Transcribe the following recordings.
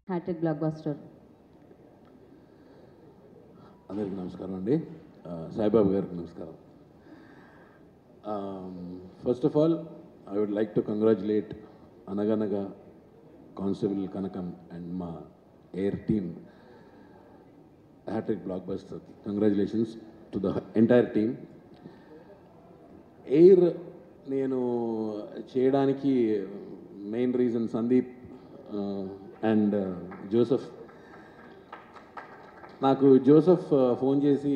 Hat trick block buster. అందరికీ నమస్కారం అండి. సాయిబాబు గారికి నమస్కారం. First of all I would like to congratulate Anaganaga constable Kanakam and మా air team hattrick blockbuster. Congratulations to the entire team. Air నేను చేయడానికి main reason Sandeep and Joseph. నాకు Joseph phone చేసి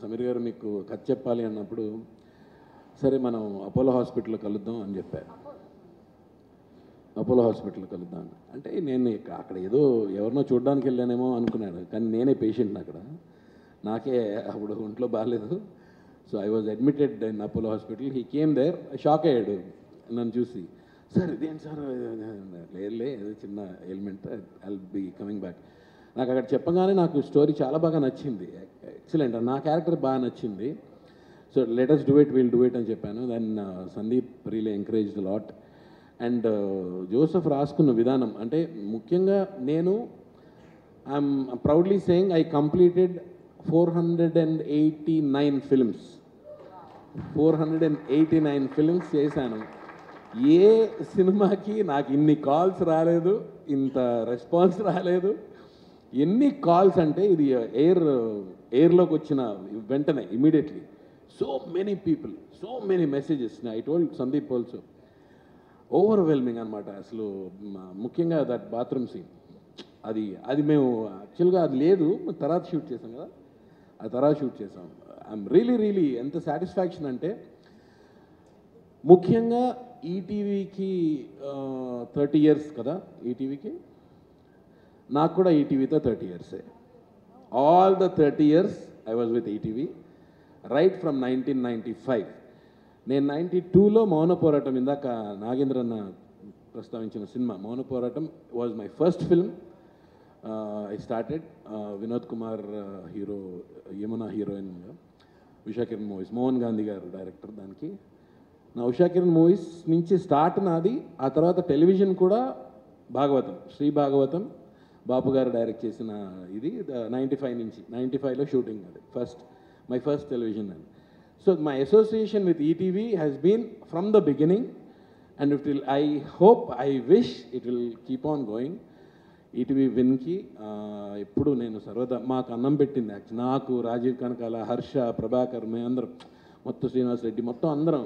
సమీర్ గారు మీకు కథ చెప్పాలి అన్నప్పుడు సరే మనం అపోలో హాస్పిటల్లో కలుద్దాం అని చెప్పారు. అపోలో హాస్పిటల్లో కలుద్దాం అంటే నేను అక్కడ ఏదో ఎవరినో చూడడానికి వెళ్ళానేమో అనుకున్నాను, కానీ నేనే పేషెంట్ని అక్కడ. నాకే అప్పుడు ఒంట్లో బాగాలేదు. So I was admitted in Apollo hospital. He came there. Shock అయ్యాడు నన్ను చూసి. సార్ ఇదేంటి సార్? లేదులే ఏదో చిన్న element, I will be coming back. నాకు అక్కడ చెప్పగానే నాకు స్టోరీ చాలా బాగా నచ్చింది. ఎక్సలెంట్, నా క్యారెక్టర్ బాగా నచ్చింది. So let us do it, we'll do it అని చెప్పాను. Then Sandeep really encouraged lot. And Joseph రాసుకున్న విధానం అంటే ముఖ్యంగా నేను I'm proudly saying I completed 489 films. 489 films చేశాను. ఏ సినిమాకి నాకు ఇన్ని కాల్స్ రాలేదు, ఇంత రెస్పాన్స్ రాలేదు. ఎన్ని కాల్స్ అంటే ఇది ఎయిర్లోకి వచ్చిన వెంటనే immediately so many people, so many messages. I told Sandeep also, overwhelming అనమాట. అసలు ముఖ్యంగా దట్ బాత్రూమ్ సీన్, అది మేము యాక్చువల్గా అది లేదు, తర్వాత షూట్ చేసాం కదా, ఆ తర్వాత షూట్ చేసాం. ఐఎమ్ రియలీ ఎంత సాటిస్ఫాక్షన్ అంటే ముఖ్యంగా ఈటీవీకి 30 years కదా, ఈటీవీకి నాకు కూడా ఈటీవీతో 30 years. All the 30 years I was with ETV right from 1995. నేను 92లో మౌన పోరాటం, ఇందాక నాగేంద్రన్న ప్రస్తావించిన సినిమా మౌన పోరాటం was my first film. I started. Vinod Kumar hero, Yamuna హీరోయిన్గా, ఉషా కిరణ్ మూవీస్, మోహన్ గాంధీ గారు డైరెక్టర్ దానికి. నా ఉషా కిరణ్ మూవీస్ నుంచి స్టార్ట్ నాది. ఆ తర్వాత టెలివిజన్ కూడా భాగవతం, శ్రీ భాగవతం బాపు గారు డైరెక్ట్ చేసిన ఇది 95 నుంచి. 95లో షూటింగ్, అది మై ఫస్ట్ టెలివిజన్ అని. So my association with ETV has been from the beginning and it will, I hope, I wish it will keep on going. ETV విన్కి ఎప్పుడు నేను సర్వదా మాకు అన్నం పెట్టింది. యాక్చువల్ నాకు, రాజీవ్ కనకాల, హర్ష, ప్రభాకర్, మేము అందరం, మొత్తం శ్రీనివాస్ రెడ్డి, మొత్తం అందరం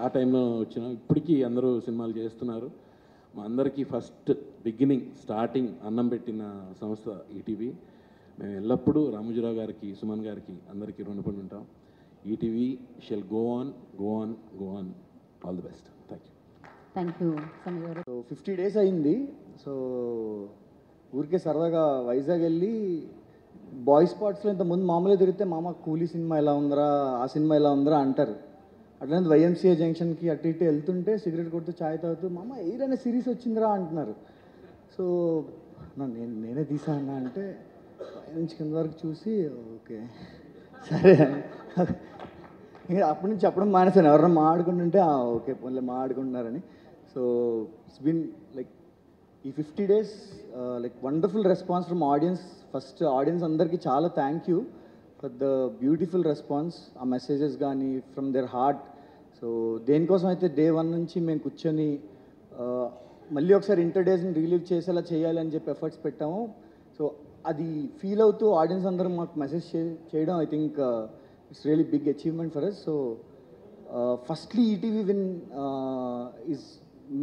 ఆ టైంలో వచ్చినాం. ఇప్పటికీ అందరూ సినిమాలు చేస్తున్నారు. మా అందరికీ ఫస్ట్ బిగినింగ్, స్టార్టింగ్ అన్నం పెట్టిన సంస్థ ఈటీవీ. మేము ఎల్లప్పుడూ రామోజీరావు గారికి, సుమన్ గారికి, అందరికీ రుణపడి ఉంటాం. ETV shall go on, go on, go on. All the best. Thank you Sameer గారు. సో 50 days అయింది. సో ఊరికే సరదాగా వైజాగ్ వెళ్ళి బాయ్ స్పాట్స్లో ఇంతకుముందు మామూలుగా తిరిగితే మామ కూలీ సినిమా ఎలా ఉందరా, ఆ సినిమా ఎలా ఉందరా అంటారు. అట్లనే వైఎంసీఏ జంక్షన్కి అటు ఇటు వెళ్తుంటే సిగరెట్ కొడుతూ ఛాయ్ తాగుతూ మామ ఏదైనా సిరీస్ వచ్చిందిరా అంటున్నారు. సో నేనే తీసా అన్న అంటే నుంచి కింద వరకు చూసి ఓకే సరే ఇంకా అప్పటి నుంచి చెప్పడం మానేసాను. ఎవరన్నా మాట్లాడుకుంటుంటే ఓకే పోన్లే మాట్లాడుకుంటున్నారని. సో ఇట్స్ బీన్ లైక్ ఈ 50 days like wonderful response from audience. First audience అందరికీ చాలా thank you for the beautiful response. ఆ మెసేజెస్ కానీ ఫ్రమ్ దేర్ హార్ట్. సో దేనికోసం అయితే డే 1 నుంచి మేము కూర్చొని మళ్ళీ ఒకసారి ఇంటర్ డేస్ని రిలీవ్ చేసేలా చేయాలి అని చెప్పి ఎఫర్ట్స్ పెట్టాము. సో అది ఫీల్ అవుతూ ఆడియన్స్ అందరూ మాకు మెసేజ్ చేయడం I think it's really big achievement for us. So firstly ETV win is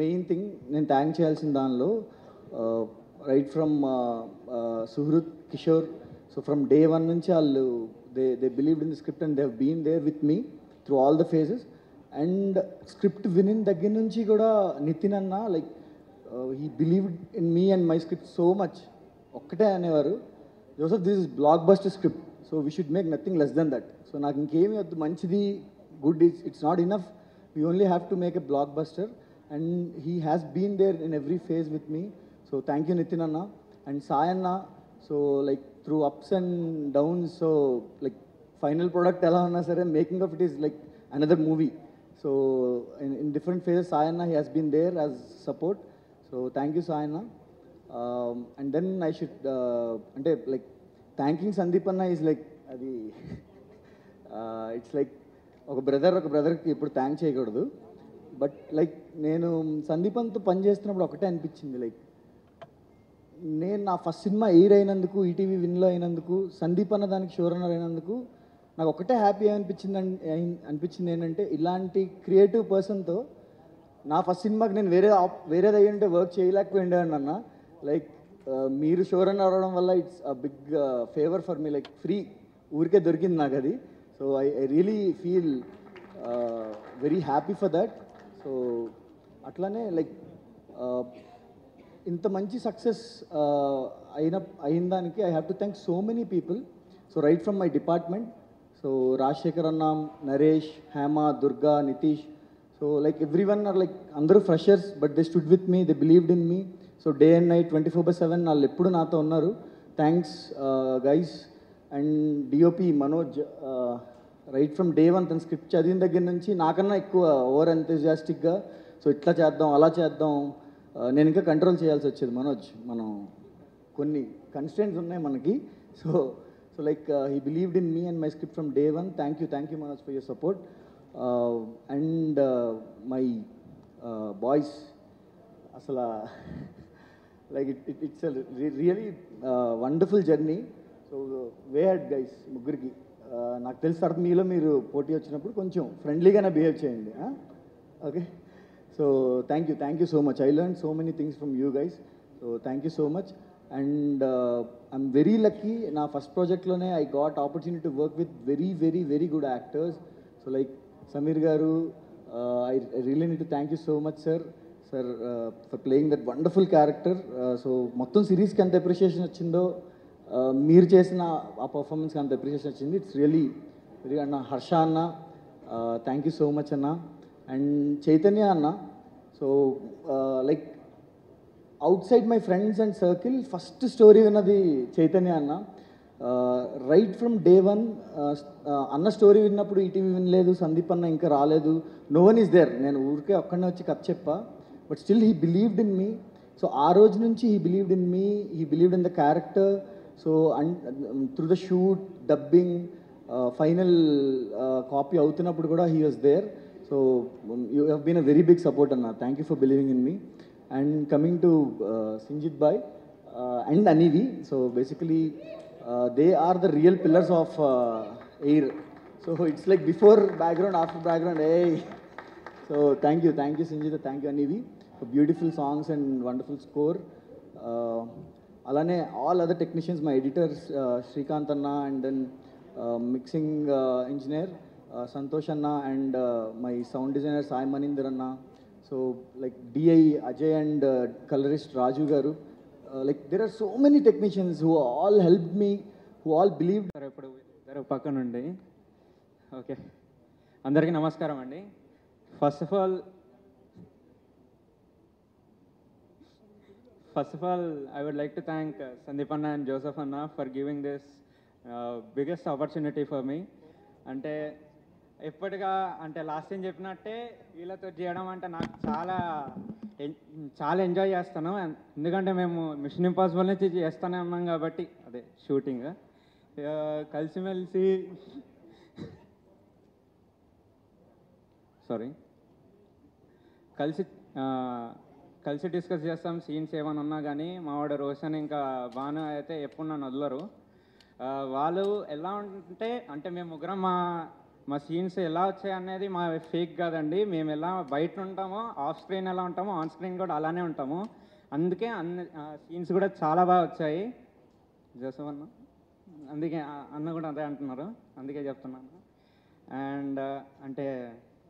main thing నేను థ్యాంక్ చేయాల్సిన దానిలో. Right from Suhruth, Kishore. So from day 1 నుంచి వాళ్ళు they believed in the script and they have been there with me through all the phases. And script వినిన్ దగ్గర నుంచి కూడా నితిన్ అన్న like he believed in me and my script so much. ఒక్కటే అనేవారు, Joseph this is blockbuster script, so we should make nothing less than that. So నాకు ఇంకేమీ వద్దు, మంచిది, good, it's not enough, we only have to make a blockbuster. And he has been there in every phase with me. So thank you Nitin anna and Sai anna. So like through ups and downs, so like final product ఎలా ఉన్నా సరే making of it is like another movie. So in different phases, Sai Anna, he has been there as support. So thank you, Sai Anna. And then I should అంటే like thanking Sandeep anna is like అది it's like ఒక బ్రదర్కి ఇప్పుడు thank చేయకూడదు. But like నేను సందీప్ అన్నతో పని చేస్తున్నప్పుడు ఒకటే అనిపించింది, లైక్ నేను నా ఫస్ట్ సినిమా ఎయిర్ అయినందుకు, ఈటీవీ విన్లో అయినందుకు, సందీప్ అన్న దానికి షో రన్నర్ అయినందుకు నాకు ఒకటే హ్యాపీ అనిపించింది ఏంటంటే, ఇలాంటి క్రియేటివ్ పర్సన్తో నా ఫస్ట్ సినిమాకి నేను వేరేది అయ్యి ఉంటే వర్క్ చేయలేకపోయిండేవాడిని అన్న. లైక్ మీరు షో రన్నర్ అవ్వడం వల్ల it's a big favour for me, like free ఊరికే దొరికింది నాకు అది. So I really feel very happy for that. So అట్లానే లైక్ ఇంత మంచి సక్సెస్ అయిన దానికి I have to thank so many people. So right from my department, so Rajasekhar అన్న, Naresh, Hema, Durga, Nitish, so like everyone or like అందరూ freshers but they stood with me, they believed in me. So day and night 24/7 వాళ్ళు ఎప్పుడు నాతో ఉన్నారు. Thanks guys. And DOP Manoj, right from day one తన script చదివిన దగ్గర నుంచి నాకన్నా ఎక్కువ ఓవర్ ఎంతూజియాస్టిక్గా సో ఇట్లా చేద్దాం అలా చేద్దాం, నేను ఇంకా కంట్రోల్ చేయాల్సి వచ్చేది. మనోజ్, మనం కొన్ని కన్స్టెంట్స్ ఉన్నాయి మనకి. So like he believed in me and my script from day one. Thank you Manoj for your support. And my boys, అసలు like it's really wonderful journey. So we had guys ముగ్గురికి. నాకు తెలిసి తర్వాత మీలో మీరు పోటీ వచ్చినప్పుడు కొంచెం ఫ్రెండ్లీగానే బిహేవ్ చేయండి. Okay, so thank you so much. I learn so many things from you guys. So thank you so much. And I'm very lucky, నా ఫస్ట్ ప్రాజెక్ట్లోనే I got opportunity to work with very good actors. So like Sameer garu, I really need to thank you so much sir for playing that wonderful character. So మొత్తం సిరీస్కి ఎంత appreciation వచ్చిందో మీరు చేసిన ఆ పర్ఫార్మెన్స్కి అంత అప్రిషియేషన్ వచ్చింది. It's really very. అన్న హర్ష అన్న, థ్యాంక్ యూ సో మచ్ అన్న. అండ్ చైతన్య అన్న, so like out side my friends and circle first story విన్నది చైతన్య అన్న. రైట్ ఫ్రమ్ డే వన్ అన్న స్టోరీ విన్నప్పుడు ఈటీవీ వినలేదు, సందీప్ అన్న ఇంకా రాలేదు, నో వన్ ఈస్ దేర్. నేను ఊరికే ఒక్కడనే వచ్చి కథ చెప్పా, but still he believed in me. So ఆ రోజు నుంచి he believed in me, he believed in the character. So and through the shoot, dubbing, final copy అవుతున్నప్పుడు కూడా he was there. So you have been a very big support అన్న. Thank you for believing in me. And coming to Sinjith బాయ్ and అనివి, so basically they are the real pillars of air. So it's like before background, after background. Hey, so thank you Sinjita, thank you Anivi for beautiful songs and wonderful score. Alane all other technicians, my editors Shrikant Anna, and then mixing engineer Santosh Anna, and my sound designer Sai Manindra Anna. So like DI Ajay and colorist Raju Garu. Like there are so many technicians who all helped me, who all believed. ఇప్పుడు ఇద్దరు పక్క నుండి. Okay, అందరికీ నమస్కారం అండి. First of all I would like to thank Sandeep anna and Joseph anna for giving this biggest opportunity for me. అంటే ఎప్పటిగా అంటే లాస్ట్ టైం చెప్పినట్టే వీళ్ళతో చేయడం అంటే నాకు చాలా ఎంజాయ్ చేస్తాను. ఎందుకంటే మేము మిషన్ ఇంపాసిబుల్ నుంచి చేస్తూనే ఉన్నాం కాబట్టి, అదే షూటింగ్ కలిసిమెలిసి కలిసి డిస్కస్ చేస్తాం. సీన్స్ ఏమైనా ఉన్నా కానీ మావాడు రోషన్ ఇంకా భాను అయితే ఎప్పుడు నన్ను వదలరు. వాళ్ళు ఎలా అంటే మేము ముగ్గురం మా సీన్స్ ఎలా వచ్చాయి అనేది మా ఫేక్ కాదండి. మేము ఎలా బయట ఉంటామో, ఆఫ్ స్క్రీన్ ఎలా ఉంటామో, ఆన్ స్క్రీన్ కూడా అలానే ఉంటాము. అందుకే సీన్స్ కూడా చాలా బాగా వచ్చాయి. జోసఫ్ అన్న, అందుకే అన్న కూడా అదే అంటున్నారు, అందుకే చెప్తున్నాను. అండ్ అంటే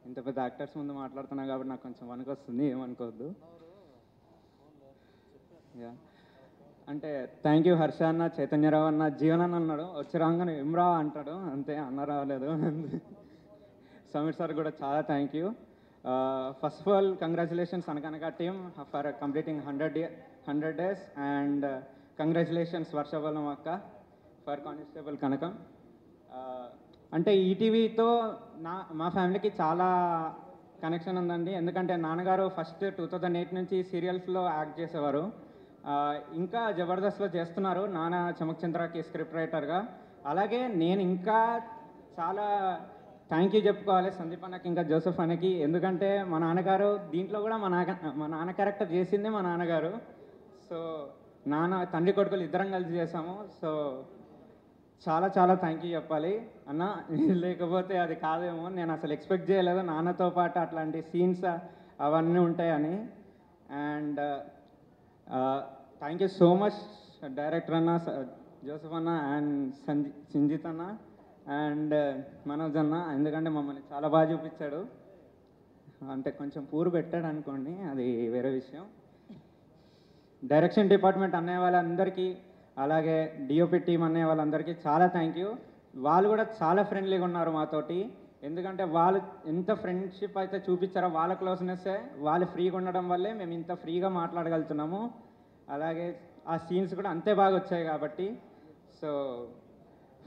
ఇంత పెద్ద యాక్టర్స్ ముందు మాట్లాడుతున్నా కాబట్టి నాకు కొంచెం వణుకొస్తుంది, ఏమనుకోవద్దు. అంటే థ్యాంక్ యూ హర్ష అన్న, చైతన్యరావు అన్న, జీవన్ అన్న అన్నాడు, వచ్చి రాగానే ఇమ్రా అంటాడు, అంతే, అన్న రాలేదు. సమీర్ సార్ కూడా చాలా thank you. First of all congratulations Anaganaga team for completing 100 days, and congratulations వర్షబలం అక్క ఫర్ కానిస్టేబుల్ కనకం. అంటే ఈటీవీతో మా ఫ్యామిలీకి చాలా కనెక్షన్ ఉందండి. ఎందుకంటే నాన్నగారు ఫస్ట్ 2008 నుంచి సీరియల్స్లో యాక్ట్ చేసేవారు. ఇంకా జబర్దస్త్లో చేస్తున్నారు నానా చమక్ చంద్రకి స్క్రిప్ట్ రైటర్గా. అలాగే నేను ఇంకా చాలా థ్యాంక్ యూ చెప్పుకోవాలి సందీప్ అన్నకి, ఇంకా జోసెఫ్ అన్నకి. ఎందుకంటే మా నాన్నగారు దీంట్లో కూడా మా నాన్న క్యారెక్టర్ చేసిందే మా నాన్నగారు. సో తండ్రి కొడుకులు ఇద్దరం కలిసి చేసాము. సో చాలా చాలా థ్యాంక్ యూ చెప్పాలి అన్న. లేకపోతే అది కాదేమో, నేను అసలు ఎక్స్పెక్ట్ చేయలేదు నాన్నతో పాటు అట్లాంటి సీన్స్ అవన్నీ ఉంటాయని. And thank you so much director అన్న, జోసెఫ్ అన్న అండ్ సంజిత్ అన్న అండ్ మనోజ్ అన్న. ఎందుకంటే మమ్మల్ని చాలా బాగా చూపించాడు. అంటే కొంచెం పూరు పెట్టాడు అనుకోండి, అది వేరే విషయం. డైరెక్షన్ డిపార్ట్మెంట్ అనే వాళ్ళందరికీ, అలాగే డిఓపి టీం అనే వాళ్ళందరికీ చాలా థ్యాంక్ యూ. వాళ్ళు కూడా చాలా ఫ్రెండ్లీగా ఉన్నారు మాతోటి. ఎందుకంటే వాళ్ళు ఎంత ఫ్రెండ్షిప్ అయితే చూపించారో, వాళ్ళ క్లోజ్నెస్సే, వాళ్ళు ఫ్రీగా ఉండడం వల్లే మేము ఇంత ఫ్రీగా మాట్లాడగలుగుతున్నాము. అలాగే ఆ సీన్స్ కూడా అంతే బాగా వచ్చాయి కాబట్టి. సో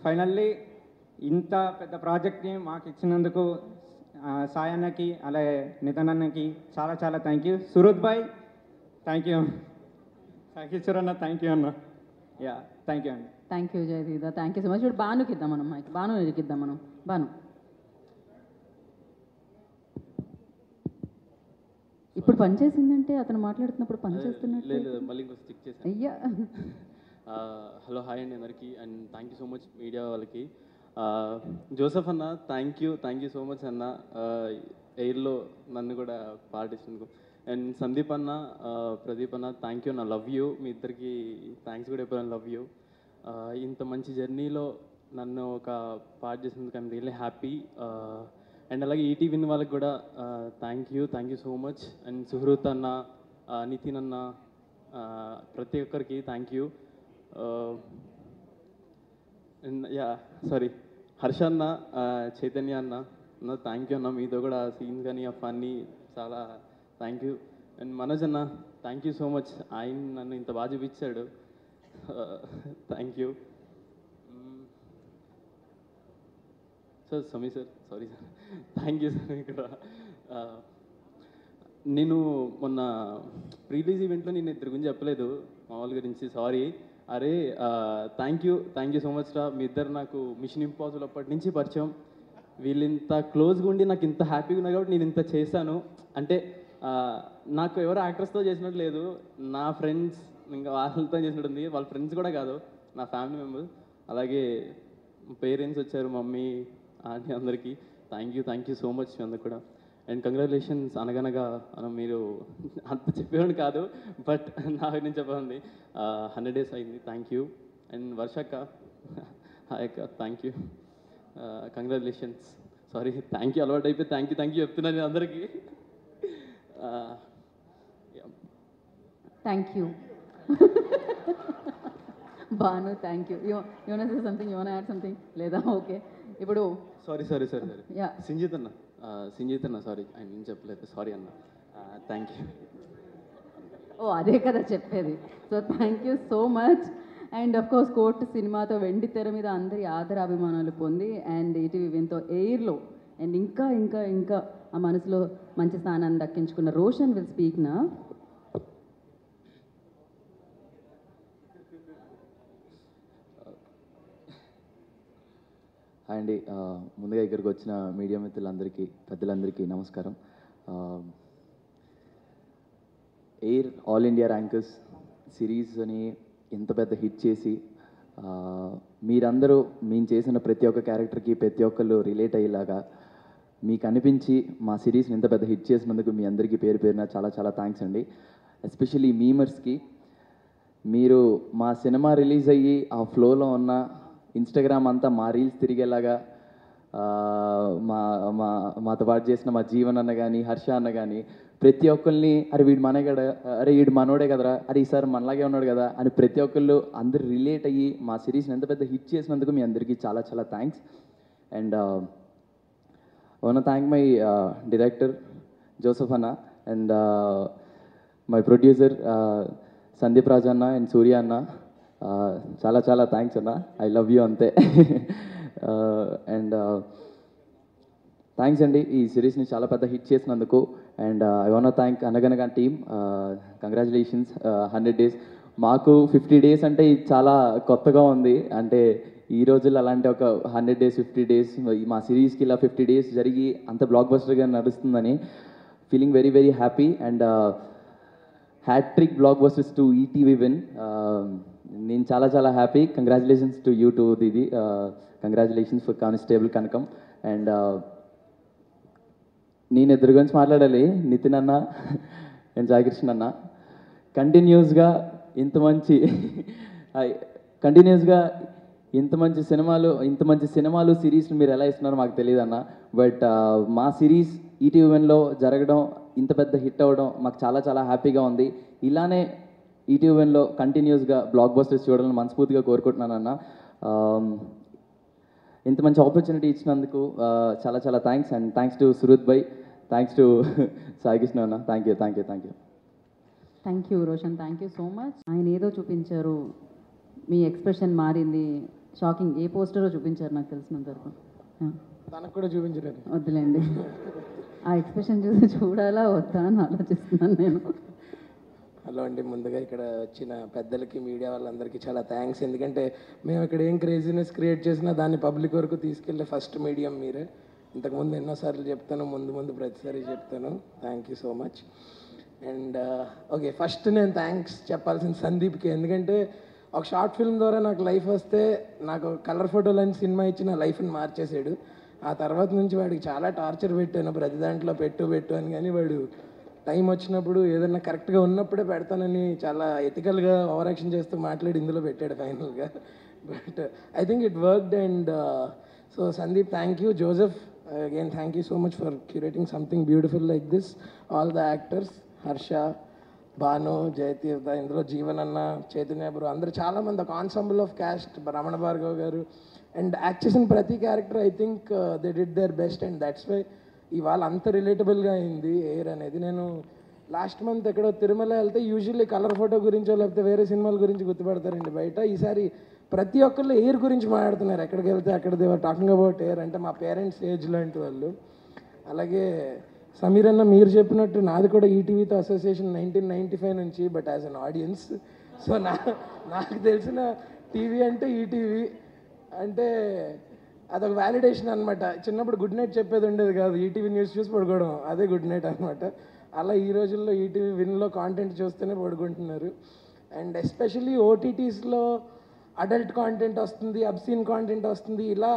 ఫైనల్లీ ఇంత పెద్ద ప్రాజెక్ట్ని మాకు ఇచ్చినందుకు సాయి అన్నకి, అలాగే నితన్ అన్నకి చాలా చాలా థ్యాంక్ యూ. సురుద్ భాయ్ థ్యాంక్ యూ. థ్యాంక్ యూ సురన్న, థ్యాంక్ యూ అన్న. యా థ్యాంక్ యూ అండి. థ్యాంక్ యూ జయదీద, థ్యాంక్ యూ సో మచ్. ఇప్పుడు బానుకి ఇద్దాం మనం మైక్. బాను ఇరికిద్దాం మనం. బాను ఇప్పుడు పని చేసిందంటే అతను మాట్లాడుతున్నప్పుడు పని చేస్తున్నట్టు. లేదు మళ్ళీ ఇంకో స్టిక్ చేశాను. అయ్యా హలో హాయ్ అండి అందరికీ, and thank you so much media వాళ్ళకి. జోసెఫ్ అన్న థ్యాంక్ యూ సో మచ్ అన్న, ఎయిర్లో నన్ను కూడా పాటించినందుకు. అండ్ సందీప్ అన్న, ప్రదీప్ అన్న థ్యాంక్ యూ అన్న, లవ్ యూ. మీ ఇద్దరికి థ్యాంక్స్ కూడా చెప్పాను, లవ్ యూ. ఇంత మంచి జర్నీలో నన్ను ఒక పార్ట్ చేసినందుకు ఐమ్ రియల్లీ హ్యాపీ. అండ్ అలాగే ఈటీవీ వాళ్ళకి కూడా thank you so much. And Suhrit అన్న, నితిన్ అన్న, ప్రతి ఒక్కరికి thank you. And yeah sorry Harsha అన్న, చైతన్య అన్న థ్యాంక్ యూ అన్న. మీతో కూడా సీన్స్ కానీ ఆ ఫన్నీ చాలా థ్యాంక్ యూ. అండ్ మనోజ్ అన్న థ్యాంక్ యూ సో మచ్, ఆయన నన్ను ఇంత బాగా చూపించాడు, thank you. Sir Sami sir, sorry sir, thank you sir. ఇక్కడ నేను మొన్న ప్రీలీజ్ ఈవెంట్లో నేను ఇద్దరి గురించి చెప్పలేదు మా వాళ్ళ గురించి, సారీ. అరే థ్యాంక్ యూ సో మచ్ రా. మీ ఇద్దరు నాకు మిషన్ ఇంపాసిబుల్ అప్పటి నుంచి పరిచయం. వీళ్ళు ఇంత క్లోజ్గా ఉండి నాకు ఇంత హ్యాపీగా ఉన్నారు కాబట్టి నేను ఇంత చేశాను. అంటే నాకు ఎవరు యాక్టర్స్తో చేసినట్టు లేదు, నా ఫ్రెండ్స్ ఇంకా వాళ్ళతో చేసినట్టు ఉంది. వాళ్ళ ఫ్రెండ్స్ కూడా కాదు, నా ఫ్యామిలీ మెంబర్స్. అలాగే పేరెంట్స్ వచ్చారు, మమ్మీ ఆంటీ, అందరికీ థ్యాంక్ యూ సో మచ్ మీ అందరికి కూడా. And congratulations. అనగనగా మీరు అంత చెప్పేవాడు కాదు, బట్ నాకు నేను చెప్పాలండి 100 days అయింది. Thank you. అండ్ వర్షక్క, హాయ్ అక్క, thank you, congratulations. Sorry thank you అలవాటు అయిపోయి థ్యాంక్ యూ చెప్తున్నాను నేను అందరికీ. Thank you Banu, thank you. You say something, you add something లేదా? ఓకే, ఇప్పుడు సారీ యా సింజిత్ అన్న సారీ ఆయన ఏం చెప్పలేదు, సారీ అన్న. Thank you. ఓ అదే కదా చెప్పేది. So thank you so much. And of course court సినిమాతో వెండి తెర మీద అందరి ఆదర అభిమానాలు పొంది, అండ్ ఈటీవీ విన్తో ఎయిర్లో, అండ్ ఇంకా ఇంకా ఇంకా ఆ మనసులో మంచి స్థానాన్ని దక్కించుకున్న రోషన్ విల్ స్పీక్ నా. హాయ్ అండి, ముందుగా ఇక్కడికి వచ్చిన మీడియా మిత్రులందరికీ, పెద్దలందరికీ నమస్కారం. Air all India rankers series అని ఎంత పెద్ద హిట్ చేసి, మీరందరూ మేము చేసిన ప్రతి ఒక్క క్యారెక్టర్కి ప్రతి ఒక్కళ్ళు రిలేట్ అయ్యేలాగా మీకు అనిపించి మా సిరీస్ని ఇంత పెద్ద హిట్ చేసినందుకు మీ అందరికీ పేరు పేరున చాలా చాలా థ్యాంక్స్ అండి. ఎస్పెషల్లీ మీమర్స్కి, మీరు మా సినిమా రిలీజ్ అయ్యి ఆ ఫ్లోలో ఉన్న ఇన్స్టాగ్రామ్ అంతా మా రీల్స్ తిరిగేలాగా మాతో పాటు చేసిన మా జీవన్ అన్న కానీ, హర్ష అన్న కానీ, ప్రతి ఒక్కరిని అరే వీడు వీడు మనోడే కదరా, అరే ఈసారి మనలాగే ఉన్నాడు కదా అని ప్రతి ఒక్కళ్ళు అందరు రిలేట్ అయ్యి మా సిరీస్ని ఎంత పెద్ద హిట్ చేసినందుకు మీ అందరికీ చాలా చాలా thanks. And want thank my director Joseph అన్న, and my producer Sandeep Raj అన్న అండ్ సూర్య అన్న. చాలా చాలా థ్యాంక్స్ అన్న, ఐ లవ్ యూ అంతే. అండ్ థ్యాంక్స్ అండి ఈ సిరీస్ని చాలా పెద్ద హిట్ చేసినందుకు. And I want thank Anaganaga team, congratulations 100 days. మాకు 50 డేస్ అంటే ఇది చాలా కొత్తగా ఉంది. అంటే ఈ రోజుల్లో అలాంటి ఒక 100 డేస్ 50 డేస్ మా సిరీస్కి ఇలా 50 డేస్ జరిగి అంత బ్లాక్ బస్టర్గా నడుస్తుందని feeling very very happy. And hattrick blockbusters to ETV win. నేను చాలా చాలా happy. Congratulations to you to Didi. Congratulations for constable Kanakam. And నేను ఇద్దరి గురించి మాట్లాడాలి, నితిన్ అన్న అండ్ సాయికృష్ణ అన్న. కంటిన్యూస్గా ఇంత మంచి సినిమాలు సిరీస్లు మీరు ఎలా ఇస్తున్నారో మాకు తెలియదు అన్న. బట్ మా సిరీస్ ఈటీవీ వన్లో జరగడం, ఇంత పెద్ద హిట్ అవ్వడం మాకు చాలా చాలా హ్యాపీగా ఉంది. ఇలానే ఈటీవీ వన్లో కంటిన్యూస్గా బ్లాక్ బస్టర్స్ చూడాలని మనస్ఫూర్తిగా కోరుకుంటున్నాను అన్న. ఇంత మంచి ఆపర్చునిటీ ఇచ్చినందుకు చాలా చాలా థ్యాంక్స్. అండ్ థ్యాంక్స్ టు సురుత్ భాయ్, థ్యాంక్స్ టు సాయికృష్ణ అన్న. Thank you. Thank you Roshan, thank you so much. ఆయన ఏదో చూపించారు, మీ ఎక్స్ప్రెషన్ మారింది, షాకింగ్. ఏ పోస్టరో చూపించారు నాకు తెలిసినంత వరకు. తనకు కూడా చూపించలేదు. వద్దులేండి, ఆ ఎక్స్ప్రెషన్ చూసి చూడాలా వద్దా అని ఆలోచిస్తున్నాను నేను. హలో అండి, ముందుగా ఇక్కడ వచ్చిన పెద్దలకి, మీడియా వాళ్ళందరికీ చాలా థ్యాంక్స్. ఎందుకంటే మేము ఇక్కడ ఏం క్రేజీనెస్ క్రియేట్ చేసినా దాన్ని పబ్లిక్ వరకు తీసుకెళ్ళే ఫస్ట్ మీడియం మీరే. ఇంతకుముందు ఎన్నోసార్లు చెప్తాను, ముందు ప్రతిసారి చెప్తాను. Thank you so much. And okay, first నేను థ్యాంక్స్ చెప్పాల్సిన సందీప్కి. ఎందుకంటే ఒక షార్ట్ ఫిల్మ్ ద్వారా నాకు లైఫ్ వస్తే, నాకు కలర్ ఫోటోలు అని సినిమా ఇచ్చి నా లైఫ్ని మార్చేసాడు. ఆ తర్వాత నుంచి వాడికి చాలా టార్చర్ పెట్టాను, ప్రతి దాంట్లో పెట్టు అని. కానీ వాడు టైం వచ్చినప్పుడు ఏదన్నా కరెక్ట్గా ఉన్నప్పుడే పెడతానని చాలా ఎథికల్గా ఓవర్ యాక్షన్ చేస్తూ మాట్లాడి ఇందులో పెట్టాడు ఫైనల్గా. But I think it worked. And so Sandeep, thank you. Joseph, again thank you so much for curating something beautiful like this. All the actors, Harsha, Bhanu, Jayatheertha, ఇందులో జీవన్ అన్న, చైతన్య బ్రో, అందరూ చాలామంది, ఒక ensemble of cast, Ramana Bhargav garu. And act చేసిన ప్రతి character I think they did their best. And that's why ఇవాళ అంత రిలేటబుల్గా అయింది ఎయిర్ అనేది. నేను లాస్ట్ మంత్ ఎక్కడో తిరుమల వెళ్తే యూజువల్లీ కలర్ ఫోటో గురించో లేకపోతే వేరే సినిమాల గురించి గుర్తుపడతారండి బయట. ఈసారి ప్రతి ఒక్కళ్ళు ఎయిర్ గురించి మాట్లాడుతున్నారు. ఎక్కడికి వెళ్తే అక్కడ దేవర్ టాకింగ్ అబౌట్ ఎయిర్. అంటే మా పేరెంట్స్ ఏజ్ లాంటి వాళ్ళు. అలాగే సమీర్ అన్న, మీరు చెప్పినట్టు నాది కూడా ఈటీవీతో అసోసియేషన్ 1995 నుంచి, but as an audience. So నాకు తెలిసిన టీవీ అంటే ఈటీవీ. అంటే అదొక వ్యాలిడేషన్ అనమాట. చిన్నప్పుడు గుడ్ నైట్ చెప్పేది ఉండేది కాదు, ఈటీవీ న్యూస్ చూసి పడుకోవడం, అదే గుడ్ నైట్ అనమాట. అలా ఈ రోజుల్లో ఈటీవీ విన్లో కాంటెంట్ చూస్తేనే పడుకుంటున్నారు. అండ్ ఎస్పెషల్లీ ఓటీటీస్లో అడల్ట్ కాంటెంట్ వస్తుంది, అబ్సీన్ కాంటెంట్ వస్తుంది. ఇలా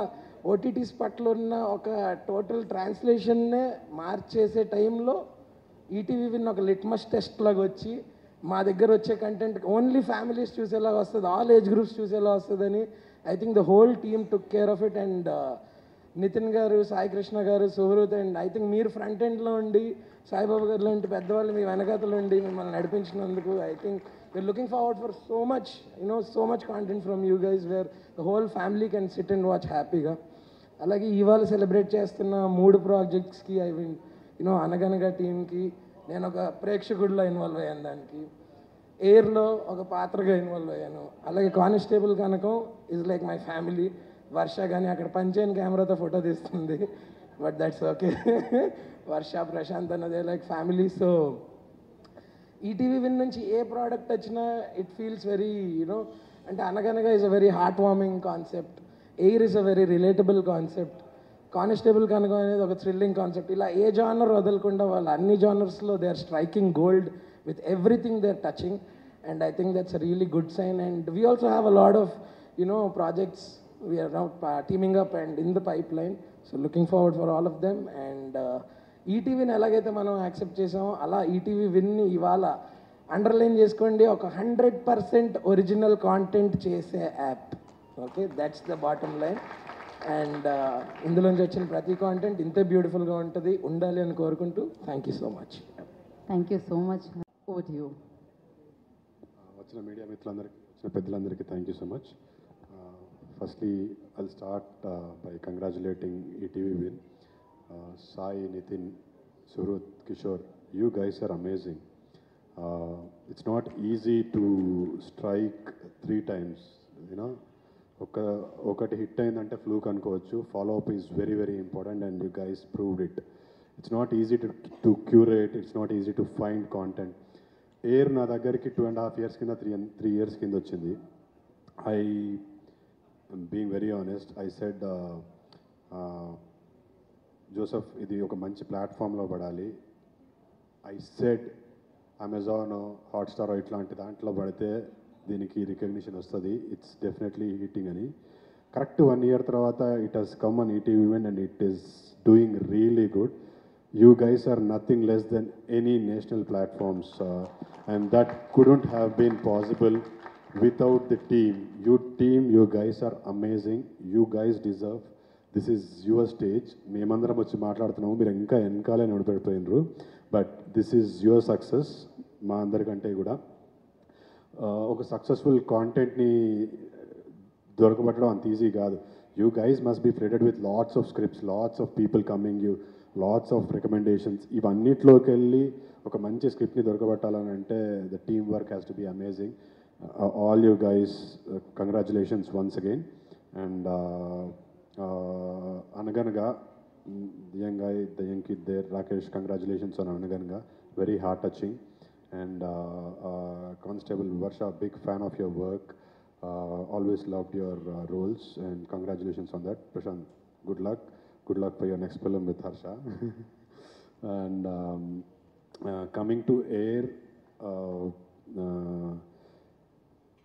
ఓటీటీస్ పట్ల ఉన్న ఒక టోటల్ ట్రాన్స్లేషన్నే మార్చేసే టైంలో ఈటీవీ విన్ ఒక లిట్మస్ టెస్ట్ లాగా వచ్చి మా దగ్గర వచ్చే కంటెంట్ ఓన్లీ ఫ్యామిలీస్ చూసేలా వస్తుంది, ఆల్ ఏజ్ గ్రూప్స్ చూసేలా వస్తుందని I think the whole team took care of it. And Nitin garu, Sai Krishna garu, Suhruth, and I think మీరు ఫ్రంట్ ఎండ్లో ఉండి, సాయిబాబా గారు లాంటి పెద్దవాళ్ళు మీ వెనకాతలు ఉండి మిమ్మల్ని నడిపించినందుకు I think we're looking forward for so much, so much content from you guys where the whole family can sit and watch హ్యాపీగా. అలాగే ఇవాళ సెలబ్రేట్ చేస్తున్న 3 ప్రాజెక్ట్స్కి ఐ మీన్ అనగనగా టీమ్కి నేను ఒక ప్రేక్షకుడిలో ఇన్వాల్వ్ అయ్యాను, దానికి ఎయిర్లో ఒక పాత్రగా ఇన్వాల్వ్ అయ్యాను. అలాగే constable Kanakam is like my family. Varsha కానీ అక్కడ పంచైన కెమెరాతో ఫోటో తీస్తుంది, but that's okay. Varsha, Prashanth అన్నదే like family. So ETV win నుంచి ఏ ప్రోడక్ట్ వచ్చినా ఇట్ ఫీల్స్ వెరీ అంటే Anaganaga is a very heart warming concept, air is a very relatable concept, constable కనుక అనేది ఒక థ్రిల్లింగ్ కాన్సెప్ట్. ఇలా ఏ జానర్ వదలకుండా వాళ్ళు అన్ని జానర్స్లో they are striking gold with everything they're touching, and I think that's a really good sign. And we also have a lot of projects we are now teaming up and in the pipeline, so looking forward for all of them. And ఈటీవీని ఎలాగైతే మనం accept చేసామో అలా ETV విన్ని ఇవాళ underline చేసుకోండి, ఒక 100% original content చేసే app. Okay, that's the bottom line. And ఇందులోంచి వచ్చిన ప్రతి కాంటెంట్ ఇంతే బ్యూటిఫుల్గా ఉంటుంది, ఉండాలి అని కోరుకుంటూ thank you so much. Thank you so much. Over to you. వచ్చిన మీడియా మిత్రులందరికీ, వచ్చిన పెద్దలందరికీ thank you so much. Firstly I'll start by congratulating ETV win. Sai, Nitin, Suhruth, Kishore, you guys are amazing. It's not easy to strike 3 times. ఒకటి hit అయిందంటే fluke అనుకోవచ్చు, follow up is very very important and you guys proved it. It's not easy to curate, it's not easy to find content. Air నా దగ్గరికి 2.5 years కింద 3 years కింద వచ్చింది. I being very honest, I said Joseph ఇది ఒక మంచి ప్లాట్ఫామ్లో పడాలి. ఐ సెడ్ అమెజాన్, హాట్స్టార్ ఇట్లాంటి దాంట్లో పడితే దీనికి రికగ్నిషన్ వస్తుంది, ఇట్స్ డెఫినెట్లీ హిట్టింగ్ అని. కరెక్ట్ 1 year తర్వాత it has come on ETV event and it is doing really good. You guys are nothing less than any national platforms, and that couldn't have been possible without the team. You guys are amazing. You guys deserve. This is your stage. మేమందరం వచ్చి మాట్లాడుతున్నాము, మీరు ఇంకా వెనకాలే నడిపెడిపోయినరు. But this is your success. మా అందరికంటే కూడా ఒక సక్సెస్ఫుల్ కాంటెంట్ని దొరకబట్టడం అంత ఈజీ కాదు. You guys must be flooded with lots of scripts, lots of people coming you, lots of recommendations. ఇవన్నిట్లోకి వెళ్ళి ఒక మంచి స్క్రిప్ట్ని దొరకబట్టాలని అంటే the team work has to be amazing. All you guys congratulations once again. And Anaganaga the young kid there, Rakesh, congratulations on Anaganaga, very heart touching. And constable Varsha, big fan of your work, always loved your roles and congratulations on that. Prashanth, good luck for your next film with Harsha. And coming to air,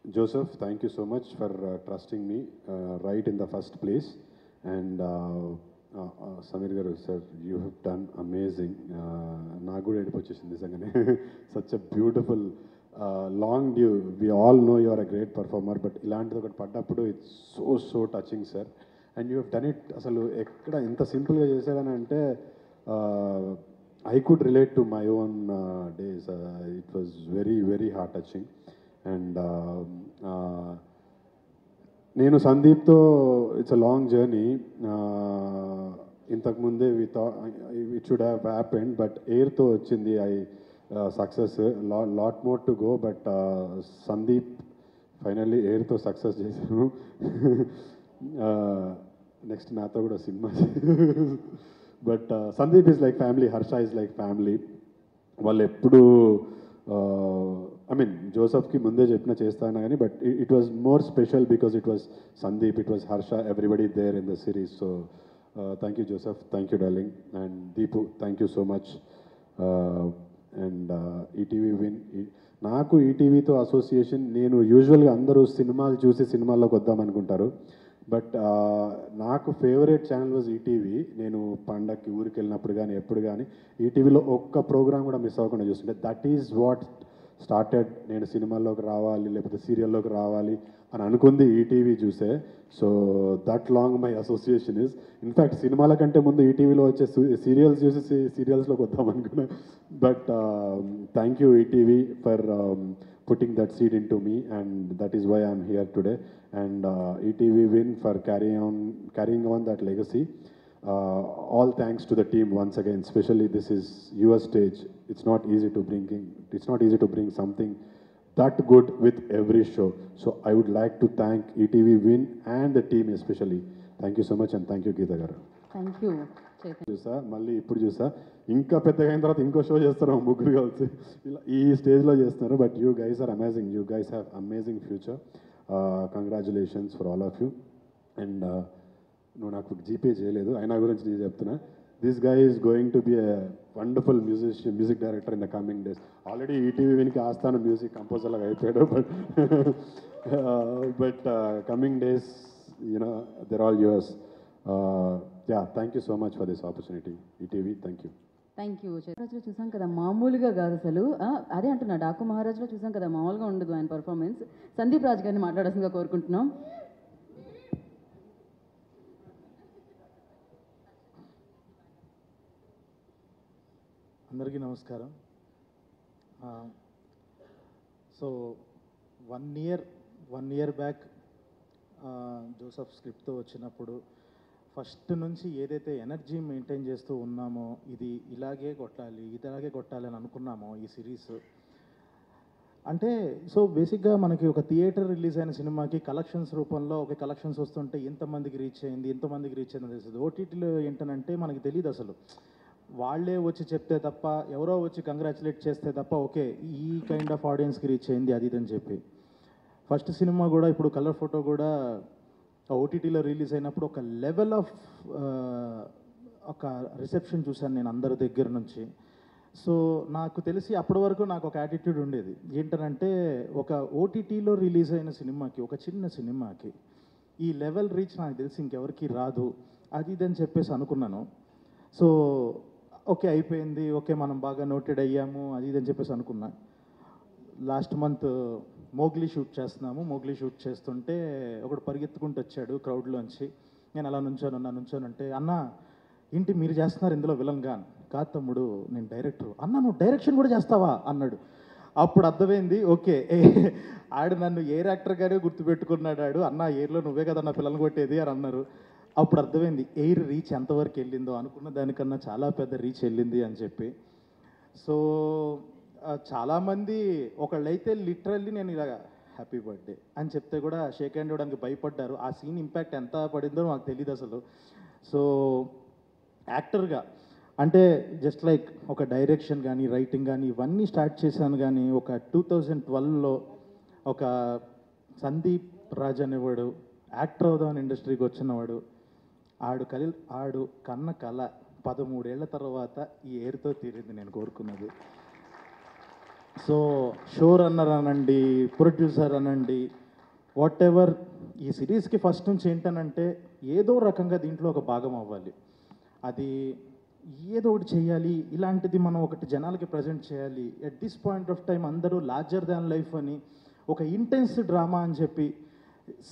Joseph, thank you so much for trusting me right in the first place. And Samir garu sir, you have done amazing. Nagu edipo chesindi nisangane. Such a beautiful long due. We all know you are a great performer, but ilantidi okati paddappudu it's so touching, sir. And you have done it. అసలు ఎక్కడ ఎంత సింపుల్గా చేశాడని అంటే I could relate to my own days. It was very heart touching. And నేను సందీప్తో it's a long journey. ఇంతకుముందే it should have happened, but ఎయిర్తో వచ్చింది success. Lot more to go, but Sandeep finally ఎయిర్తో సక్సెస్ చేశాను. నెక్స్ట్ నాతో కూడా cinema. But Sandeep is like family, Harsha is like family. వాళ్ళు ఎప్పుడు ఐ మీన్ జోసెఫ్కి ముందే చెప్పిన చేస్తాను కానీ, but it was more special because it was Sandeep, it was Harsha, everybody there in the series. So thank you Joseph, thank you darling. And Deepu, thank you so much. And ETV win. నాకు ఈటీవీతో association, నేను యూజువల్గా అందరూ సినిమాలు చూసి సినిమాల్లోకి వద్దామనుకుంటారు, but నాకు ఫేవరెట్ ఛానల్ వాజ్ ఈటీవీ. నేను పండగకి ఊరికి వెళ్ళినప్పుడు కానీ ఎప్పుడు కానీ ఈటీవీలో ఒక్క ప్రోగ్రామ్ కూడా మిస్ అవ్వకుండా చూస్తుంటే దట్ ఈజ్ వాట్ స్టార్టెడ్. నేను సినిమాల్లోకి రావాలి లేకపోతే సీరియల్లోకి రావాలి అని అనుకుంది ఈటీవీ చూసే. So that long my association is. In fact సినిమాల కంటే ముందు ఈటీవీలో వచ్చే సీరియల్స్ చూసి సీరియల్స్లోకి వద్దాం అనుకున్నా. But thank you ETV for putting that seed into me, and that is why I'm here today. And ETV win for carrying on that legacy. All thanks to the team once again. Especially this is your stage. It's not easy to bring something that good with every show. So I would like to thank ETV win and the team especially. Thank you so much, and thank you Geeta garu. Thank you. చూసా మళ్ళీ ఇప్పుడు చూసా ఇంకా పెద్దగా అయిన తర్వాత ఇంకో show చేస్తారు ముగ్గురు కలిసి, ఇలా ఈ స్టేజ్లో చేస్తున్నారు. But you guys are amazing. You guys have amazing future. Congratulations for all of you. And నువ్వు నాకు జీపే చేయలేదు, అయినా గురించి నేను చెప్తున్నా. This guy is going to be a wonderful music director in the coming days. Already ETV వినికి ఆస్థాన music కంపోజర్లాగా అయిపోయాడు. But coming days they're all yours. Thank you so much for this opportunity, ETV. Thank you. Thank you. మహారాజ్లో చూసాం కదా, మామూలుగా కాదు అసలు. అదే అంటున్నా, డాకు మహారాజ్లో చూసాం కదా, మామూలుగా ఉండదు ఆయన పర్ఫార్మెన్స్. సందీప్ రాజ్ గారిని మాట్లాడాల్సిందిగా కోరుకుంటున్నాం. అందరికీ నమస్కారం. సో 1 year బ్యాక్ జోసెఫ్ స్క్రిప్ట్తో వచ్చినప్పుడు ఫస్ట్ నుంచి ఏదైతే ఎనర్జీ మెయింటైన్ చేస్తూ ఉన్నామో, ఇది ఇలాగే కొట్టాలి అని అనుకున్నామో ఈ సిరీస్ అంటే, సో బేసిక్గా మనకి ఒక థియేటర్ రిలీజ్ అయిన సినిమాకి కలెక్షన్స్ రూపంలో ఒక కలెక్షన్స్ వస్తుంటే ఇంతమందికి రీచ్ అయింది తెలుస్తుంది. ఓటీటీలో ఏంటనంటే మనకి తెలియదు అసలు. వాళ్ళే వచ్చి చెప్తే తప్ప, ఎవరో వచ్చి కంగ్రాచులేట్ చేస్తే తప్ప ఓకే ఈ కైండ్ ఆఫ్ ఆడియన్స్కి రీచ్ అయింది అది ఇది అని చెప్పి. ఫస్ట్ సినిమా కూడా ఇప్పుడు కలర్ ఫోటో కూడా ఓటీటీలో రిలీజ్ అయినప్పుడు ఒక లెవెల్ ఆఫ్ ఒక రిసెప్షన్ చూశాను నేను అందరి దగ్గర నుంచి. సో నాకు తెలిసి అప్పటి వరకు నాకు ఒక యాటిట్యూడ్ ఉండేది ఏంటంటే, ఒక ఓటీటీలో రిలీజ్ అయిన సినిమాకి, ఒక చిన్న సినిమాకి ఈ లెవెల్ రీచ్ నాకు తెలిసి ఇంకెవరికి రాదు అది ఇది అని చెప్పేసి అనుకున్నాను. సో ఓకే అయిపోయింది, ఓకే మనం బాగా నోటెడ్ అయ్యాము అది ఇది అని చెప్పేసి అనుకున్నా. లాస్ట్ మంత్ మోగ్లీ షూట్ చేస్తున్నాము. మోగ్లీ షూట్ చేస్తుంటే ఒకడు పరిగెత్తుకుంటూ వచ్చాడు క్రౌడ్లోంచి. నేను అలా నుంచోనంటే, అన్న ఏంటి మీరు చేస్తున్నారు ఇందులో విలన్గా? కాదు తమ్ముడు నేను డైరెక్టర్. అన్న నువ్వు డైరెక్షన్ కూడా చేస్తావా అన్నాడు. అప్పుడు అర్థమైంది ఓకే ఆడు నన్ను ఎయిర్ యాక్టర్గానే గుర్తుపెట్టుకున్నాడు ఆడు. అన్న ఎయిర్లో నువ్వే కదా నా పిల్లలు కొట్టేది అని అన్నారు. అప్పుడు అర్థమైంది ఎయిర్ రీచ్ ఎంతవరకు వెళ్ళిందో, అనుకున్న దానికన్నా చాలా పెద్ద రీచ్ వెళ్ళింది అని చెప్పి. సో చాలామంది ఒకళ్ళైతే లిటరల్లీ నేను ఇలా హ్యాపీ బర్త్డే అని చెప్తే కూడా షేక్ హ్యాండ్ ఇవ్వడానికి భయపడ్డారు. ఆ సీన్ ఇంపాక్ట్ ఎంత పడిందో నాకు తెలియదు అసలు. సో యాక్టర్గా అంటే జస్ట్ లైక్ ఒక డైరెక్షన్ కానీ రైటింగ్ కానీ ఇవన్నీ స్టార్ట్ చేశాను. కానీ ఒక 2012లో ఒక సందీప్ రాజ్ అనేవాడు యాక్టర్ అవుదామని ఇండస్ట్రీకి వచ్చినవాడు. ఆడు కన్న కళ 13 ఏళ్ల తర్వాత ఈ ఎయిర్తో తీరింది నేను కోరుకున్నది. సో షో రన్నర్ అనండి, ప్రొడ్యూసర్ అనండి, వాట్ ఎవర్, ఈ సిరీస్కి ఫస్ట్ నుంచి ఏంటనంటే ఏదో రకంగా దీంట్లో ఒక భాగం అవ్వాలి, అది ఏదో ఒకటి చేయాలి, ఇలాంటిది మనం ఒకటి జనాలకి ప్రజెంట్ చేయాలి. At this point of time అందరూ లార్జర్ దాన్ లైఫ్ అని ఒక ఇంటెన్స్ డ్రామా అని చెప్పి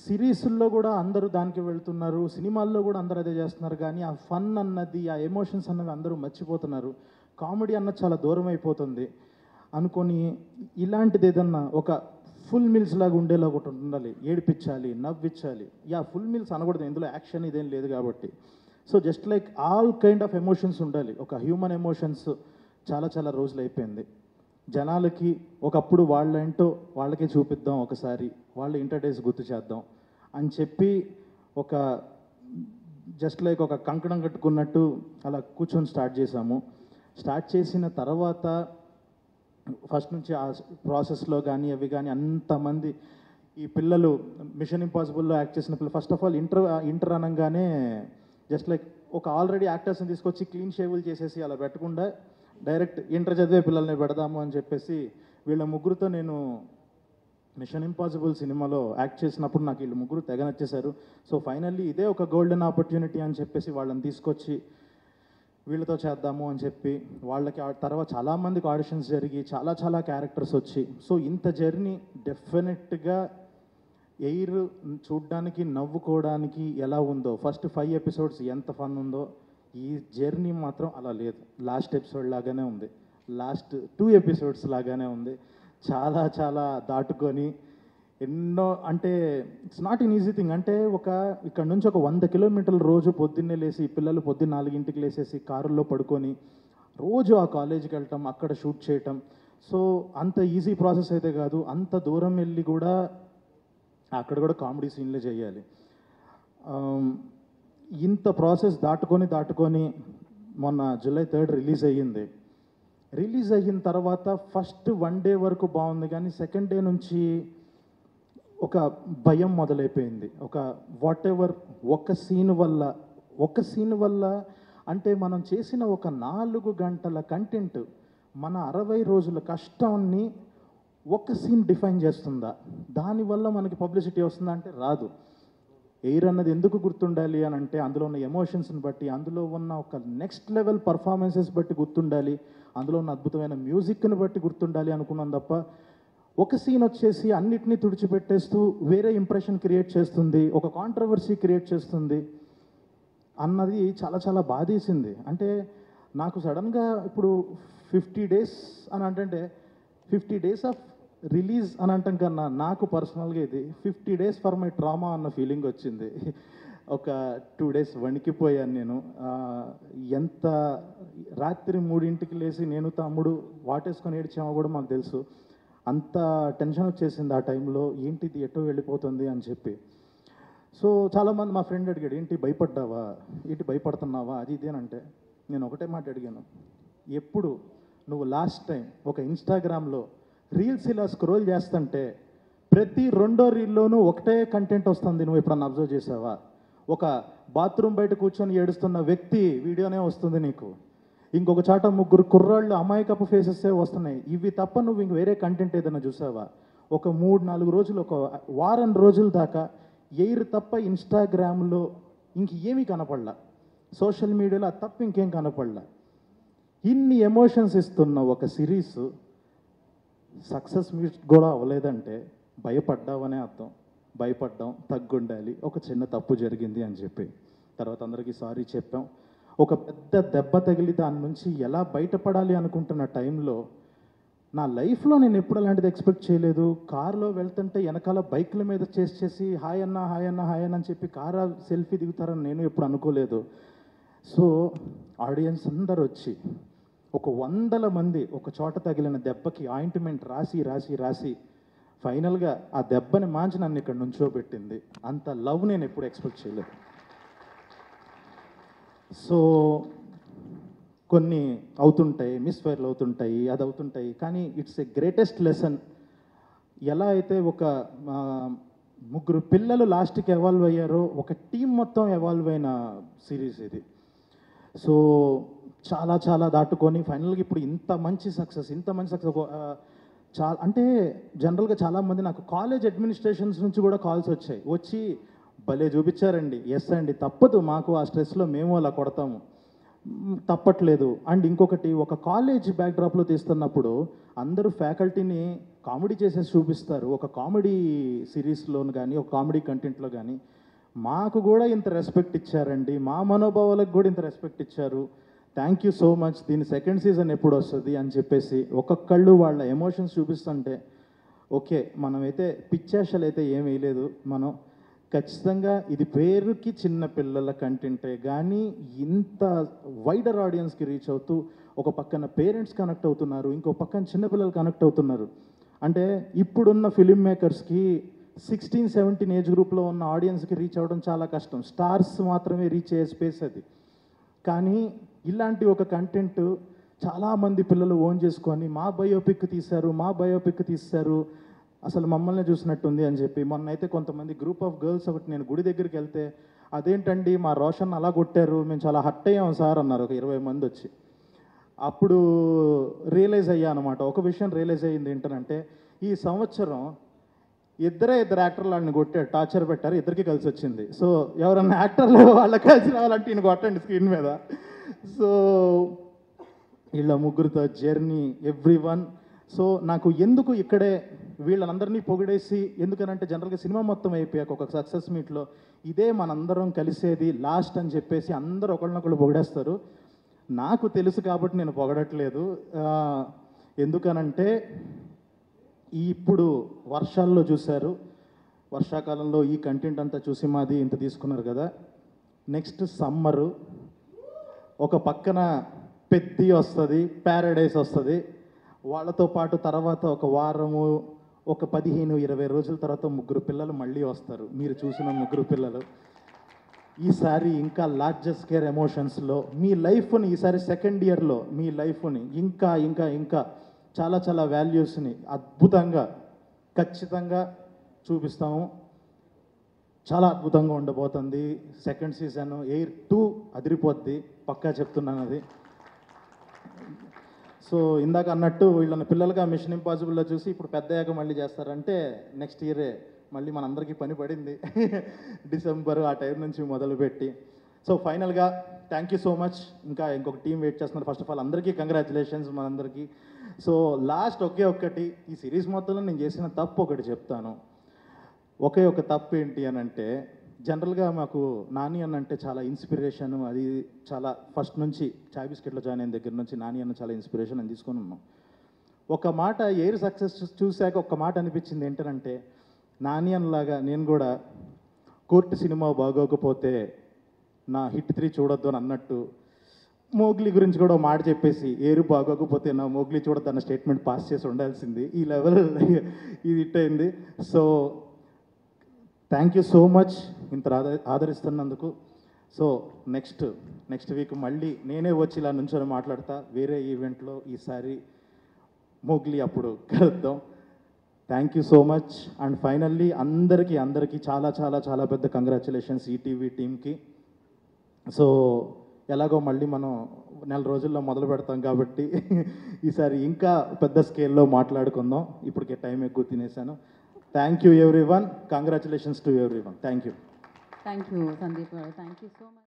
సిరీస్ల్లో కూడా అందరూ దానికి వెళ్తున్నారు, సినిమాల్లో కూడా అందరూ అదే చేస్తున్నారు. కానీ ఆ ఫన్ అన్నది, ఆ ఎమోషన్స్ అన్నవి అందరూ మర్చిపోతున్నారు. కామెడీ అన్నది చాలా దూరం అయిపోతుంది అనుకొని ఇలాంటిది ఏదన్నా ఒక ఫుల్ మీల్స్ లాగా ఉండేలా ఒకటి ఉండాలి, ఏడిపించాలి, నవ్వించాలి. ఫుల్ మీల్స్ అనకూడదు, ఇందులో యాక్షన్ ఇదేం లేదు కాబట్టి. So just like all kind of emotions ఉండాలి. ఒక హ్యూమన్ ఎమోషన్స్ చాలా చాలా రోజులు అయిపోయింది. జనాలకి ఒకప్పుడు వాళ్ళేంటో వాళ్ళకే చూపిద్దాం, ఒకసారి వాళ్ళ ఇంటర్డేస్ గుర్తు చేద్దాం అని చెప్పి ఒక జస్ట్ లైక్ ఒక కంకణం కట్టుకున్నట్టు అలా కూర్చొని స్టార్ట్ చేశాము. స్టార్ట్ చేసిన తర్వాత ఫస్ట్ నుంచి ఆ ప్రాసెస్లో కానీ అవి కానీ అంతమంది ఈ పిల్లలు మిషన్ ఇంపాసిబుల్లో యాక్ట్ చేసిన పిల్లలు ఫస్ట్ ఆఫ్ ఆల్ ఇంటర్ అనగానే జస్ట్ లైక్ ఒక ఆల్రెడీ యాక్టర్స్ని తీసుకొచ్చి క్లీన్ షేవులు చేసేసి అలా పెట్టకుండా డైరెక్ట్ ఇంటర్ చదివే పిల్లల్ని పెడదాము అని చెప్పేసి వీళ్ళ ముగ్గురుతో నేను మిషన్ ఇంపాసిబుల్ సినిమాలో యాక్ట్ చేసినప్పుడు నాకు వీళ్ళు ముగ్గురు తెగ నచ్చేశారు. సో ఫైనల్లీ ఇదే ఒక గోల్డెన్ ఆపర్చునిటీ అని చెప్పేసి వాళ్ళని తీసుకొచ్చి వీళ్ళతో చేద్దాము అని చెప్పి వాళ్ళకి తర్వాత చాలామందికి ఆడిషన్స్ జరిగి చాలా చాలా క్యారెక్టర్స్ వచ్చి, సో ఇంత జర్నీ డెఫినెట్గా ఎయిర్ చూడ్డానికి నవ్వుకోవడానికి ఎలా ఉందో ఫస్ట్ 5 ఎపిసోడ్స్ ఎంత ఫన్ ఉందో ఈ జర్నీ మాత్రం అలా లేదు. లాస్ట్ ఎపిసోడ్ లాగానే ఉంది, లాస్ట్ 2 ఎపిసోడ్స్ లాగానే ఉంది. చాలా చాలా దాటుకొని ఎన్నో, అంటే it's not in easy thing. అంటే ఇక్కడ నుంచి ఒక 100 కిలోమీటర్లు రోజు పొద్దున్నే లేసి పిల్లలు పొద్దున్న 4 లేసేసి కారుల్లో పడుకొని రోజు ఆ కాలేజీకి వెళ్ళటం, అక్కడ షూట్ చేయటం. సో అంత ఈజీ ప్రాసెస్ అయితే కాదు. అంత దూరం వెళ్ళి కూడా అక్కడ కూడా కామెడీ సీన్లే చేయాలి. ఇంత ప్రాసెస్ దాటుకొని మొన్న July 3 రిలీజ్ అయ్యింది. రిలీజ్ అయిన తర్వాత ఫస్ట్ 1 డే వరకు బాగుంది, కానీ సెకండ్ డే నుంచి ఒక భయం మొదలైపోయింది. ఒక వాట్ ఎవర్ ఒక సీన్ వల్ల అంటే మనం చేసిన ఒక 4 గంటల కంటెంట్ మన 60 రోజుల కష్టాన్ని ఒక సీన్ డిఫైన్ చేస్తుందా? దానివల్ల మనకి పబ్లిసిటీ వస్తుందా అంటే రాదు. ఎయిర్ అన్నది ఎందుకు గుర్తుండాలి అని అంటే అందులో ఉన్న ఎమోషన్స్ని బట్టి, అందులో ఉన్న ఒక నెక్స్ట్ లెవెల్ పర్ఫార్మెన్సెస్ బట్టి గుర్తుండాలి, అందులో ఉన్న అద్భుతమైన మ్యూజిక్ని బట్టి గుర్తుండాలి అనుకున్నాం తప్ప ఒక సీన్ వచ్చేసి అన్నిటినీ తుడిచిపెట్టేస్తూ వేరే ఇంప్రెషన్ క్రియేట్ చేస్తుంది, ఒక కాంట్రవర్సీ క్రియేట్ చేస్తుంది అన్నది చాలా చాలా బాధేసింది. అంటే నాకు సడన్గా ఇప్పుడు 50 డేస్ అని అంటే 50 డేస్ ఆఫ్ రిలీజ్ అని అంటాం కన్నా నాకు పర్సనల్గా ఇది 50 డేస్ ఫర్ మై ట్రామా అన్న ఫీలింగ్ వచ్చింది. ఒక 2 డేస్ వణికిపోయాను నేను. ఎంత రాత్రి 3 లేసి నేను తమ్ముడు వాటేసుకొని ఏడ్చామో కూడా మాకు తెలుసు. అంత టెన్షన్ వచ్చేసింది ఆ టైంలో, ఏంటిది ఎటో వెళ్ళిపోతుంది అని చెప్పి. సో చాలామంది మా ఫ్రెండ్ అడిగాడు, ఏంటి భయపడ్డావా, ఏంటి భయపడుతున్నావా అది ఇది అని అంటే నేను ఒకటే మాట అడిగాను, ఎప్పుడు నువ్వు లాస్ట్ టైం ఒక ఇన్స్టాగ్రామ్లో రీల్స్ ఇలా స్క్రోల్ చేస్తుంటే ప్రతి రెండో రీల్లోనూ ఒకటే కంటెంట్ వస్తుంది, నువ్వు ఎప్పుడన్నా అబ్జర్వ్ చేసావా? ఒక బాత్రూమ్ బయట కూర్చొని ఏడుస్తున్న వ్యక్తి వీడియోనే వస్తుంది నీకు, ఇంకొక చాట ముగ్గురు కుర్రాళ్ళు అమాయకపు ఫేసెసే వస్తున్నాయి. ఇవి తప్ప నువ్వు ఇంక వేరే కంటెంట్ ఏదైనా చూసావా? ఒక 3-4 రోజులు, ఒక వారం రోజుల దాకా ఎయిర్ తప్ప ఇన్స్టాగ్రామ్లో ఇంక ఏమీ కనపడలా, సోషల్ మీడియాలో అది తప్ప ఇంకేం కనపడలా. ఇన్ని ఎమోషన్స్ ఇస్తున్న ఒక సిరీస్ సక్సెస్ మీట్ కూడా అవ్వలేదంటే భయపడ్డావనే అర్థం. భయపడ్డాం, తగ్గుండాలి, ఒక చిన్న తప్పు జరిగింది అని చెప్పి తర్వాత అందరికీ సారీ చెప్పాం. ఒక పెద్ద దెబ్బ తగిలి దాని నుంచి ఎలా బయటపడాలి అనుకుంటున్న టైంలో నా లైఫ్లో నేను ఎప్పుడు అలాంటిది ఎక్స్పెక్ట్ చేయలేదు. కారులో వెళ్తుంటే వెనకాల బైక్ల మీద చేసి హాయ్ అన్న హాయ్ అన్న హాయ్ అన్న అని చెప్పి కారు సెల్ఫీ దిగుతారని నేను ఎప్పుడు అనుకోలేదు. సో ఆడియన్స్ అందరు వచ్చి ఒక 100 మంది ఒక చోట తగిలిన దెబ్బకి ఆయింట్మెంట్ రాసి ఫైనల్గా ఆ దెబ్బని మాంచి నన్ను ఇక్కడ నుంచోబెట్టింది. అంత లవ్ నేను ఎప్పుడు ఎక్స్పెక్ట్ చేయలేదు. సో కొన్ని అవుతుంటాయి, మిస్ఫైర్లు అవుతుంటాయి, అది అవుతుంటాయి, కానీ ఇట్స్ ఏ గ్రేటెస్ట్ లెసన్. ఎలా అయితే ఒక 3 పిల్లలు లాస్ట్కి ఎవాల్వ్ అయ్యారో ఒక టీం మొత్తం ఎవాల్వ్ అయిన సిరీస్ ఇది. సో చాలా చాలా దాటుకొని ఫైనల్గా ఇప్పుడు ఇంత మంచి సక్సెస్ చాలా అంటే జనరల్గా చాలామంది నాకు కాలేజ్ అడ్మినిస్ట్రేషన్స్ నుంచి కూడా కాల్స్ వచ్చి భలే చూపించారండి, ఎస్ అండి తప్పదు, మాకు ఆ స్ట్రెస్లో మేము అలా కొడతాము, తప్పట్లేదు. అండ్ ఇంకొకటి, ఒక కాలేజ్ బ్యాక్డ్రాప్లో తీస్తున్నప్పుడు అందరూ ఫ్యాకల్టీని కామెడీ చేసేసి చూపిస్తారు. ఒక కామెడీ సిరీస్లోను కానీ ఒక కామెడీ కంటెంట్లో కానీ మాకు కూడా ఇంత రెస్పెక్ట్ ఇచ్చారండి, మా మనోభావాలకు కూడా ఇంత రెస్పెక్ట్ ఇచ్చారు, థ్యాంక్ యూ సో మచ్, దీని సెకండ్ సీజన్ ఎప్పుడు వస్తుంది అని చెప్పేసి ఒక్కొక్కళ్ళు వాళ్ళ ఎమోషన్స్ చూపిస్తుంటే ఓకే, మనమైతే పిచ్చేషలు అయితే ఏం వేయలేదు. మనం ఖచ్చితంగా ఇది పేరుకి చిన్న పిల్లల కంటెంటే కానీ ఇంత వైడర్ ఆడియన్స్కి రీచ్ అవుతూ ఒక పక్కన పేరెంట్స్ కనెక్ట్ అవుతున్నారు, ఇంకో పక్కన చిన్నపిల్లలు కనెక్ట్ అవుతున్నారు. అంటే ఇప్పుడున్న ఫిలిం మేకర్స్కి 16-17 ఏజ్ గ్రూప్లో ఉన్న ఆడియన్స్కి రీచ్ అవ్వడం చాలా కష్టం, స్టార్స్ మాత్రమే రీచ్ అయ్యే స్పేస్ అది. కానీ ఇలాంటి ఒక కంటెంట్ చాలామంది పిల్లలు ఓన్ చేసుకొని మా బయోపిక్ తీశారు, అసలు మమ్మల్ని చూసినట్టుంది అని చెప్పి మొన్న అయితే కొంతమంది గ్రూప్ ఆఫ్ గర్ల్స్ ఒకటి నేను గుడి దగ్గరికి వెళ్తే అదేంటండి మా రోషన్ అలా కొట్టారు, మేము చాలా హట్ అయ్యాం సార్ అన్నారు ఒక 20 మంది వచ్చి. అప్పుడు రియలైజ్ అయ్యా అనమాట, ఒక విషయం రియలైజ్ అయ్యింది ఏంటంటే ఈ సంవత్సరం ఇద్దరు యాక్టర్లు వాడిని కొట్టారు, టార్చర్ పెట్టారు, ఇద్దరికి కలిసి వచ్చింది. సో ఎవరన్నా యాక్టర్లు వాళ్ళకి కలిసి రావాలంటే ఈయన కొట్టండి స్క్రీన్ మీద. సో వీళ్ళ ముగ్గురితో జర్నీ ఎవ్రీవన్. సో నాకు ఎందుకు ఇక్కడే వీళ్ళందరినీ పొగిడేసి, ఎందుకనంటే జనరల్గా సినిమా మొత్తం అయిపోయాక ఒక సక్సెస్ మీట్లో ఇదే మనందరం కలిసేది లాస్ట్ అని చెప్పేసి అందరూ ఒకళ్ళనొకళ్ళు పొగిడేస్తారు. నాకు తెలుసు కాబట్టి నేను పొగడట్లేదు. ఎందుకనంటే ఇప్పుడు వర్షాల్లో చూశారు, వర్షాకాలంలో ఈ కంటెంట్ అంతా చూసి మాది ఇంత తీసుకున్నారు కదా, నెక్స్ట్ సమ్మరు ఒక పక్కన పెద్ది వస్తుంది, ప్యారడైస్ వస్తుంది, వాళ్ళతో పాటు తర్వాత ఒక వారము ఒక 15-20 రోజుల తర్వాత 3 పిల్లలు మళ్ళీ వస్తారు, మీరు చూసిన 3 పిల్లలు. ఈసారి ఇంకా లార్జెస్ట్ స్కేర్ ఎమోషన్స్లో మీ లైఫ్ని, ఈసారి సెకండ్ ఇయర్లో మీ లైఫ్ని ఇంకా ఇంకా ఇంకా చాలా చాలా వాల్యూస్ని అద్భుతంగా ఖచ్చితంగా చూపిస్తాము. చాలా అద్భుతంగా ఉండబోతుంది సెకండ్ సీజన్. ఎయిర్ 2 అదిరిపోద్ది, పక్కా చెప్తున్నాను అది. సో ఇందాక అన్నట్టు వీళ్ళని పిల్లలుగా మిషన్ ఇంపాసిబుల్లో చూసి ఇప్పుడు పెద్దయ్యాక మళ్ళీ చేస్తారంటే నెక్స్ట్ ఇయరే మళ్ళీ మనందరికీ పని పడింది డిసెంబర్ ఆ టైం నుంచి మొదలుపెట్టి. సో ఫైనల్గా థ్యాంక్ యూ సో మచ్. ఇంకా ఇంకొక టీం వెయిట్ చేస్తున్నారు. ఫస్ట్ ఆఫ్ ఆల్ అందరికీ కంగ్రాచులేషన్స్ మనందరికీ. సో లాస్ట్ ఒక్కటి, ఈ సిరీస్ మొత్తంలో నేను చేసిన తప్పు ఒకటి చెప్తాను. ఒకే ఒక తప్పు ఏంటి అని అంటే, జనరల్గా మాకు నాని అన్న అంటే చాలా ఇన్స్పిరేషన్, అది చాలా ఫస్ట్ నుంచి చాయ్ బిస్కెట్లో జాయిన్ అయిన దగ్గర నుంచి నాని అన్న చాలా ఇన్స్పిరేషన్ అని తీసుకొని ఉన్నాం. ఒక మాట ఎయిర్ సక్సెస్ చూశాక ఒక మాట అనిపించింది ఏంటంటే, నాని అన్నలాగా నేను కూడా కోర్టు సినిమా బాగోకపోతే నా హిట్ 3 చూడొద్దు అని అన్నట్టు మోగ్లీ గురించి కూడా మాట చెప్పేసి ఏరు బాగోకపోతే నా మోగ్లీ చూడొద్దు అన్న స్టేట్మెంట్ పాస్ చేసి ఉండాల్సింది. ఈ లెవెల్ ఇది హిట్ అయింది. So thank you so much ఇంత ఆదరిస్తున్నందుకు. సో నెక్స్ట్ వీక్ మళ్ళీ నేనే వచ్చి ఇలా నుంచొని మాట్లాడతా వేరే ఈవెంట్లో. ఈసారి మోగ్లీ అప్పుడు కలుద్దాం. Thank you so much. And finally అందరికీ చాలా చాలా చాలా పెద్ద కంగ్రాచులేషన్స్ ఈటీవీ టీమ్కి. సో ఎలాగో మళ్ళీ మనం నెల రోజుల్లో మొదలు పెడతాం కాబట్టి ఈసారి ఇంకా పెద్ద స్కేల్లో మాట్లాడుకుందాం. ఇప్పటికే టైం ఎక్కువ తినేసాను. Thank you everyone. Congratulations to everyone. Thank you Sandeep garu. Thank you so much.